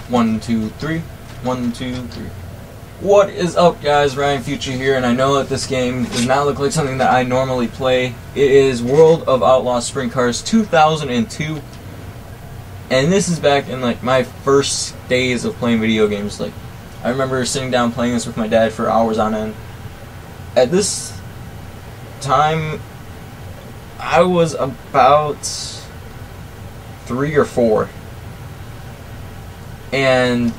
1, 2, 3. 1, 2, 3. What is up, guys? Ryan Future here, and I know that this game does not look like something that I normally play. It is World of Outlaws Sprintcars 2002, and this is back in like my first days of playing video games. Like, I remember sitting down playing this with my dad for hours on end. At this time, I was about 3 or 4. And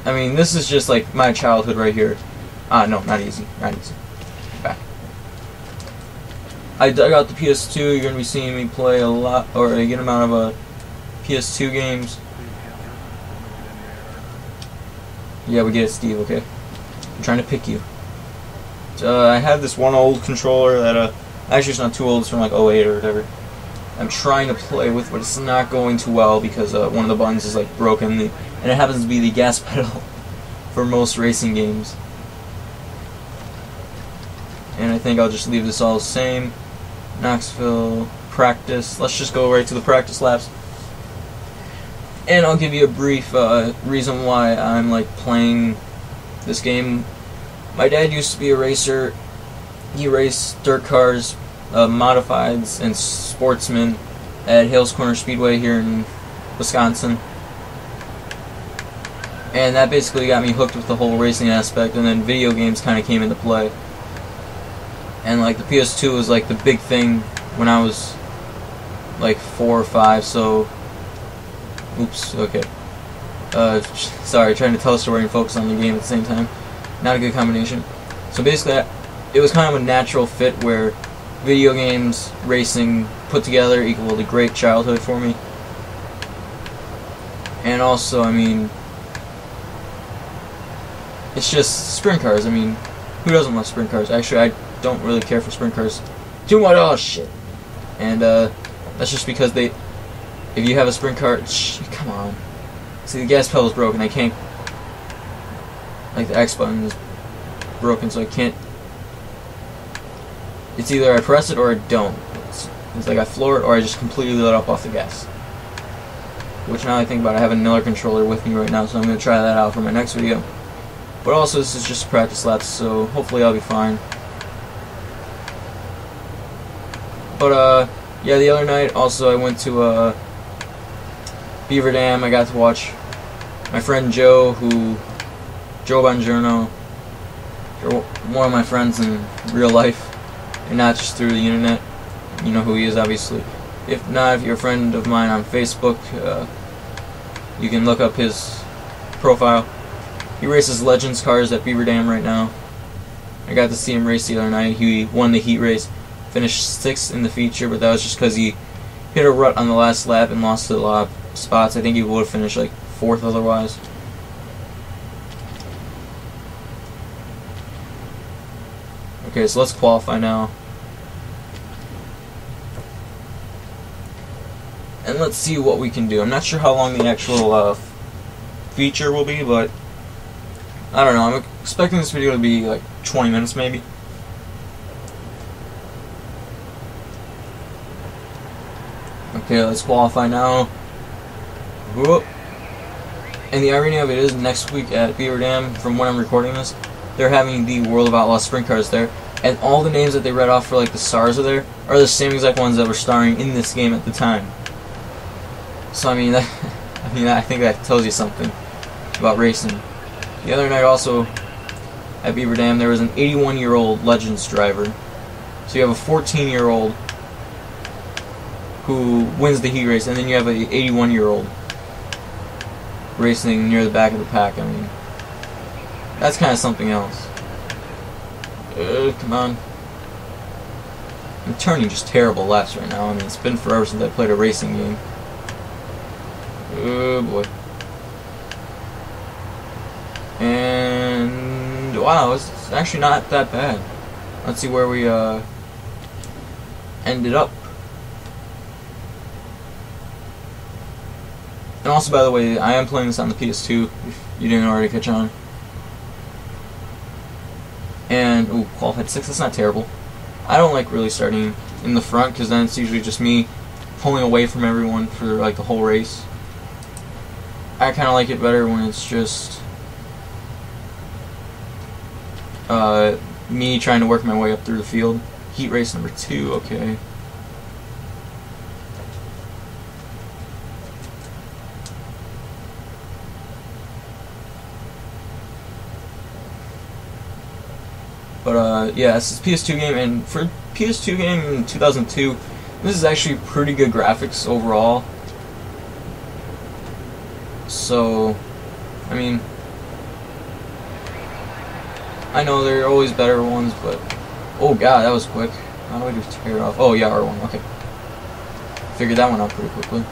I mean, this is just like my childhood right here. No, not easy. Not easy. Back. I dug out the PS2. You're going to be seeing me play a lot, or a good amount of PS2 games. Yeah, we get it, Steve, okay? I'm trying to pick you. I have this one old controller that, actually it's not too old, it's from like '08 or whatever. I'm trying to play with, but it's not going too well because one of the buttons is like broken, and it happens to be the gas pedal for most racing games. And I think I'll just leave this all the same. Knoxville practice. Let's just go right to the practice laps. And I'll give you a brief reason why I'm like playing this game. My dad used to be a racer. He raced dirt cars, modifieds, and sportsmen at Hales Corner Speedway here in Wisconsin. And that basically got me hooked with the whole racing aspect, and then video games kind of came into play. And like the PS2 was like the big thing when I was like 4 or 5, so... Oops, okay. Sorry, trying to tell a story and focus on the game at the same time. Not a good combination. So basically, it was kind of a natural fit where video games, racing, put together equaled a great childhood for me. And also, I mean, it's just sprint cars. I mean, who doesn't love sprint cars? Actually, I don't really care for sprint cars too much. Oh, shit. And that's just because if you have a sprint car, come on. See, the gas pedal is broken. I can't, like, the X button is broken, so I can't. It's either I press it or I don't. It's like I floor it or I just completely let up off the gas. Which, now I think about it, I have another controller with me right now, so I'm going to try that out for my next video. But also, this is just practice laps, so hopefully I'll be fine. But, yeah, the other night, also, I went to, Beaver Dam. I got to watch my friend Joe Bongiorno, one of my friends in real life, and not just through the internet. You know who he is, obviously. If not, if you're a friend of mine on Facebook, you can look up his profile. He races Legends cars at Beaver Dam right now. I got to see him race the other night. He won the heat race, finished 6th in the feature, but that was just because he hit a rut on the last lap and lost a lot of spots. I think he would have finished like 4th otherwise. Okay, so let's qualify now. And let's see what we can do. I'm not sure how long the actual feature will be, but I don't know. I'm expecting this video to be like 20 minutes maybe. Okay, let's qualify now. Whoop. And the irony of it is, next week at Beaver Dam, from when I'm recording this, they're having the World of Outlaws Sprint Cars there, and all the names that they read off for like the stars are there are the same exact ones that were starring in this game at the time. So I mean, I think that tells you something about racing. The other night also at Beaver Dam, there was an 81-year-old Legends driver. So you have a 14-year-old who wins the heat race, and then you have an 81-year-old racing near the back of the pack. I mean, that's kind of something else. Come on. I'm turning just terrible laps right now. I mean, it's been forever since I played a racing game. Oh boy. And wow, it's actually not that bad. Let's see where we ended up. And also, by the way, I am playing this on the PS2, if you didn't already catch on. And, ooh, qualified 6, that's not terrible. I don't like really starting in the front, because then it's usually just me pulling away from everyone for like the whole race. I kind of like it better when it's just me trying to work my way up through the field. Heat race number 2, okay. But yeah, it's a PS2 game, and for PS2 game in 2002, this is actually pretty good graphics overall. So, I mean, I know there are always better ones, but oh god, that was quick. How do I just tear it off? Oh yeah, R1. Okay, figured that one out pretty quickly.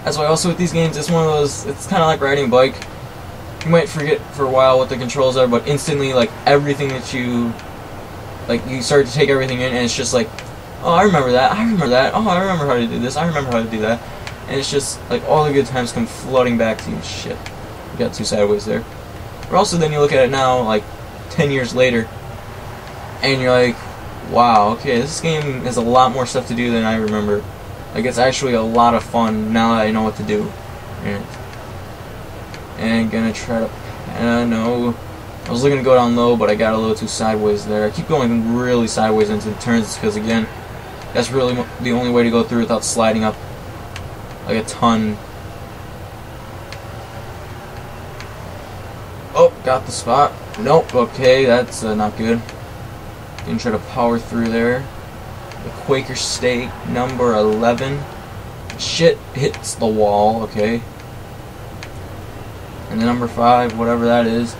That's why also with these games, it's one of those. It's kind of like riding a bike. You might forget for a while what the controls are, but instantly, like, everything that you start to take everything in, and it's just like, oh, I remember that, I remember that, oh, I remember how to do this, I remember how to do that, and it's just, like, all the good times come flooding back to you. Shit, you got 2 sideways there. But also then you look at it now, like, 10 years later, and you're like, wow, okay, this game has a lot more stuff to do than I remember. Like, it's actually a lot of fun now that I know what to do. And gonna try to, no, I was looking to go down low, but I got a little too sideways there. I keep going really sideways into the turns because, again, that's really the only way to go through without sliding up like a ton. Oh, got the spot. Nope, okay, that's not good. Gonna try to power through there. The Quaker State, number 11. Shit, hits the wall, okay. And the number 5, whatever that is,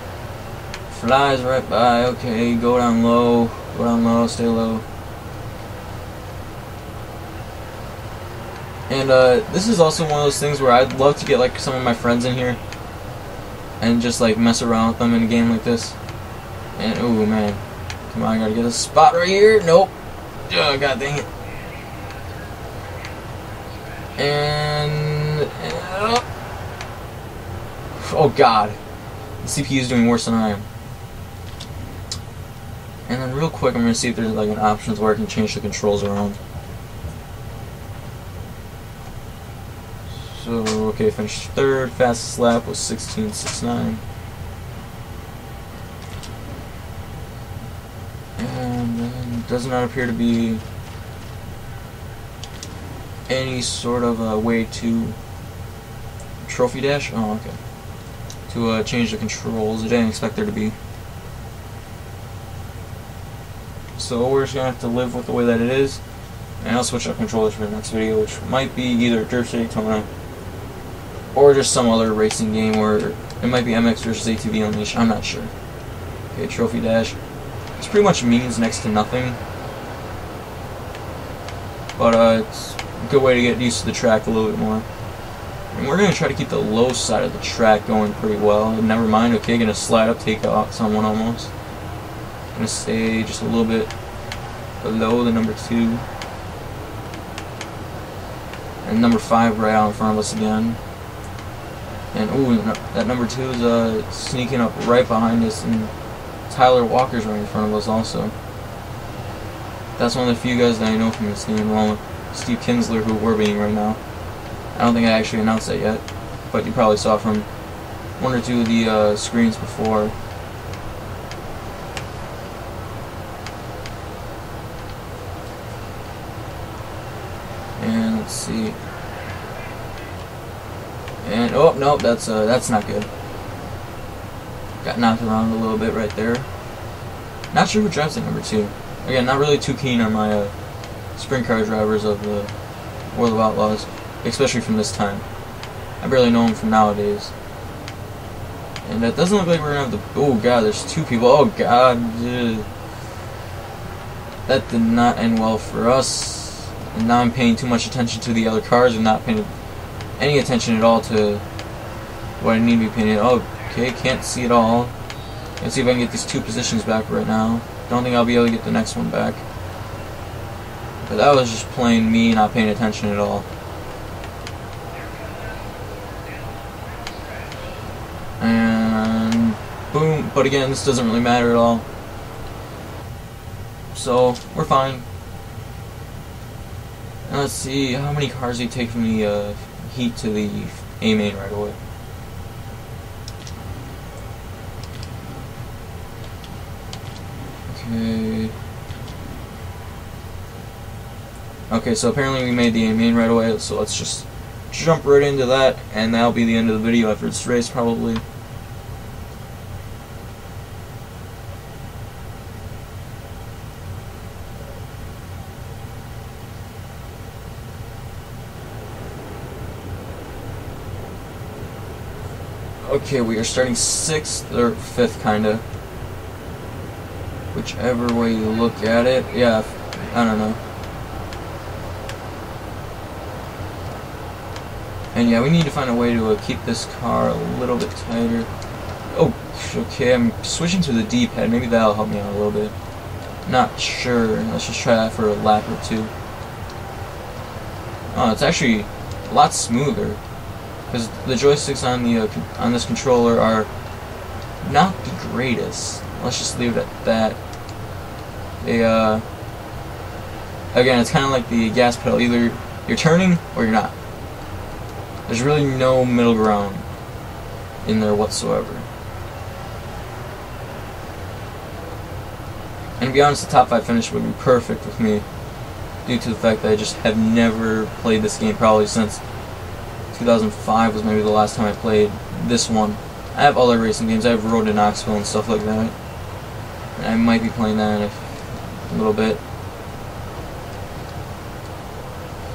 flies right by. Okay, go down low, stay low. And this is also one of those things where I'd love to get like some of my friends in here and just like mess around with them in a game like this. And ooh man, come on, I gotta get a spot right here. Nope. Oh, god dang it. And oh god, the CPU is doing worse than I am. And then real quick, I'm gonna see if there's like an options where I can change the controls around. So okay, finished 3rd. Fastest lap was 16.69. And then does not appear to be any sort of a way to trophy dash. Oh, okay. To change the controls. I didn't expect there to be. So we're just gonna have to live with the way that it is, and I'll switch up controllers for the next video, which might be either Dirt Daytona or just some other racing game, or it might be MX versus ATV Unleashed. I'm not sure. Okay, trophy dash. This pretty much means next to nothing, but it's a good way to get used to the track a little bit more. And we're going to try to keep the low side of the track going pretty well. And never mind, okay, going to slide up, take out someone almost. Going to stay just a little bit below the number 2. And number 5 right out in front of us again. And ooh, that number 2 is sneaking up right behind us, and Tyler Walker's right in front of us also. That's one of the few guys that I know from this game, along with Steve Kinsler, who we're beating right now. I don't think I actually announced that yet, but you probably saw from 1 or 2 of the screens before. And let's see. And oh no, that's not good. Got knocked around a little bit right there. Not sure who drives the number 2. Again, not really too keen on my sprint car drivers of the World of Outlaws, especially from this time. I barely know them from nowadays. And it doesn't look like we're gonna have the. Oh god, there's 2 people. Oh god, that did not end well for us. And now I'm paying too much attention to the other cars and not paying any attention at all to what I need to be paying. Oh, okay, can't see it all. Let's see if I can get these 2 positions back right now. Don't think I'll be able to get the next one back. But that was just plain me not paying attention at all. And boom. But again, this doesn't really matter at all. So we're fine. And let's see how many cars they take from the heat to the A main right away. Okay. Okay, so apparently we made the A main right away, so let's just jump right into that, and that'll be the end of the video after this race, probably. Okay, we are starting 6th or 5th, kinda. Whichever way you look at it. Yeah, I don't know. And yeah, we need to find a way to keep this car a little bit tighter. Oh, okay, I'm switching to the D-pad. Maybe that'll help me out a little bit. Not sure. Let's just try that for a lap or two. Oh, it's actually a lot smoother. Because the joysticks on the on this controller are not the greatest. Let's just leave it at that. They again, it's kind of like the gas pedal. Either you're turning or you're not. There's really no middle ground in there whatsoever. And to be honest, the top 5 finish would be perfect with me, due to the fact that I just have never played this game probably since 2005 was maybe the last time I played this one. I have other racing games. I have Road to Knoxville and stuff like that. And I might be playing that in a little bit.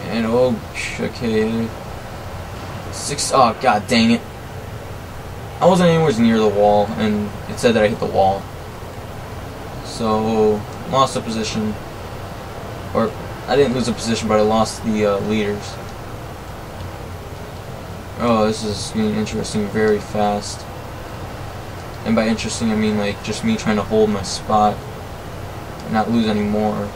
And oh, okay. 6. Oh, god dang it. I wasn't anywhere near the wall, and it said that I hit the wall. So, lost a position. Or, I didn't lose a position, but I lost the leaders. Oh, this is getting interesting very fast. And by interesting, I mean like just me trying to hold my spot and not lose any more.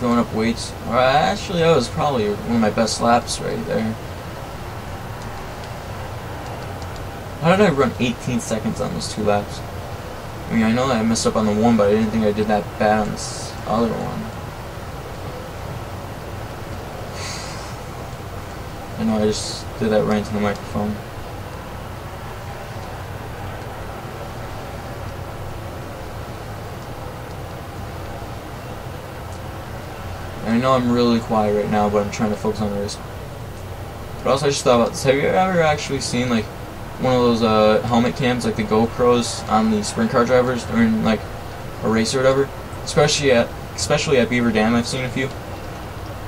Going up weights. Alright, actually that was probably one of my best laps right there. How did I run 18 seconds on those 2 laps? I mean, I know that I messed up on the one, but I didn't think I did that bad on this other one. I know I just did that right into the microphone. I know I'm really quiet right now, but I'm trying to focus on the race. But also I just thought about this. Have you ever actually seen like one of those helmet cams, like the GoPros on the sprint car drivers during like a race or whatever? Especially at Beaver Dam, I've seen a few.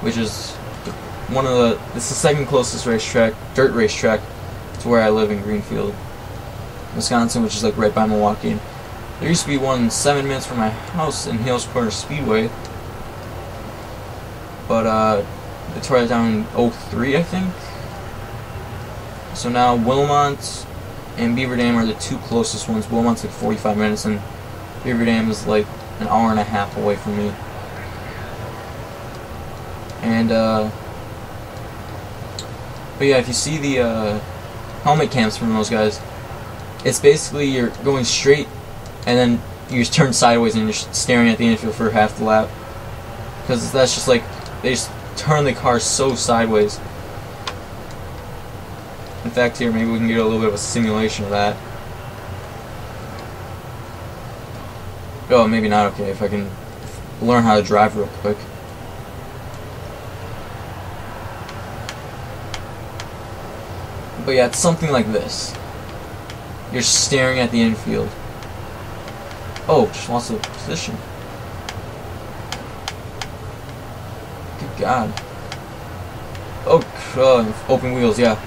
Which is it's the second closest racetrack, dirt racetrack, to where I live in Greenfield, Wisconsin, which is like right by Milwaukee. There used to be one 7 minutes from my house in Hales Corner Speedway, but they tore it down in 03, I think. So now Wilmont and Beaver Dam are the 2 closest ones. Wilmont's like 45 minutes, and Beaver Dam is like an hour and a half away from me. And but yeah, if you see the helmet cams from those guys, it's basically you're going straight and then you just turn sideways and you're staring at the infield for half the lap, because that's just like they just turn the car so sideways. In fact, here maybe we can get a little bit of a simulation of that. Oh, maybe not. Okay, if I can learn how to drive real quick. But yeah, it's something like this. You're staring at the infield. Oh, just lost a position. Good God. Oh, open wheels, yeah.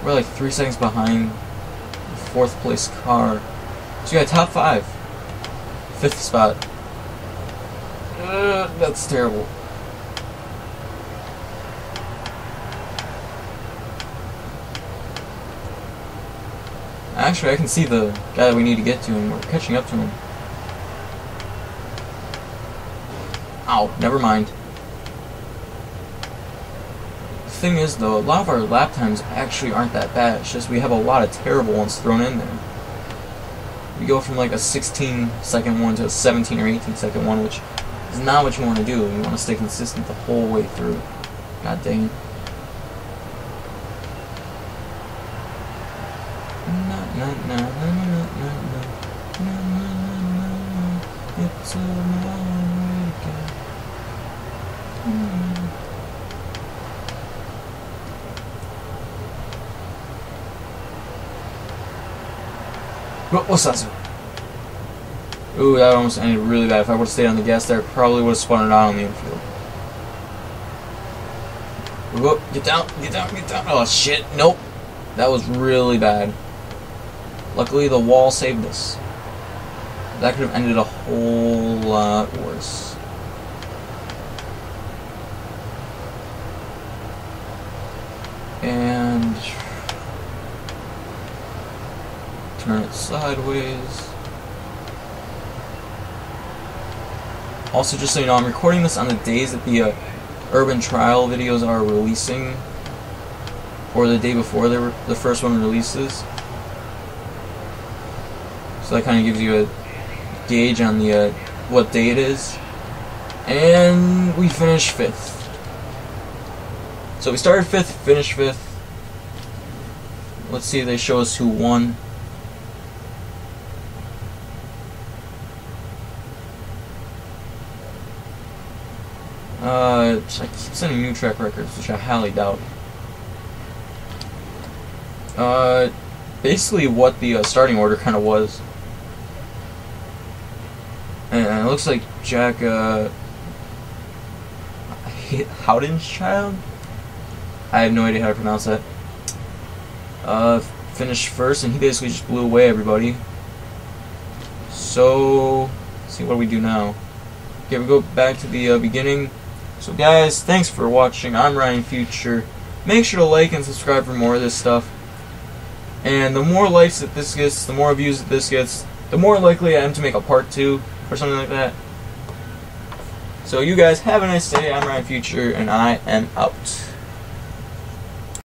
We're like 3 seconds behind the 4th place car. So you got top 5. 5th spot. That's terrible. Actually, I can see the guy that we need to get to, and we're catching up to him. Ow, never mind. The thing is, though, a lot of our lap times actually aren't that bad. It's just we have a lot of terrible ones thrown in there. we go from like a 16-second one to a 17 or 18-second one, which is not what you want to do. You want to stay consistent the whole way through. God dang it. It's America. What's that? Ooh, that almost ended really bad. If I would have stayed on the gas there, I probably would have spun it out on the infield. Whoop, get down, get down, get down. Oh shit, nope. That was really bad. Luckily the wall saved us. That could have ended a whole lot worse. And turn it sideways. Also, just so you know, I'm recording this on the days that the urban trial videos are releasing, or the day before the first one releases. So that kind of gives you a gauge on the what day it is. And we finished 5th. So we started 5th, finished 5th. Let's see if they show us who won. I keep sending new track records, which I highly doubt. Basically what the starting order kind of was. And it looks like Jack Howden's child? I have no idea how to pronounce that. Finished first, and he basically just blew away everybody. So, let's see what do we do now. Okay, we go back to the beginning. So guys, thanks for watching. I'm Ryan Future. Make sure to like and subscribe for more of this stuff. And the more likes that this gets, the more views that this gets, the more likely I am to make a part 2 or something like that. So you guys have a nice day. I'm Ryan Future, and I am out.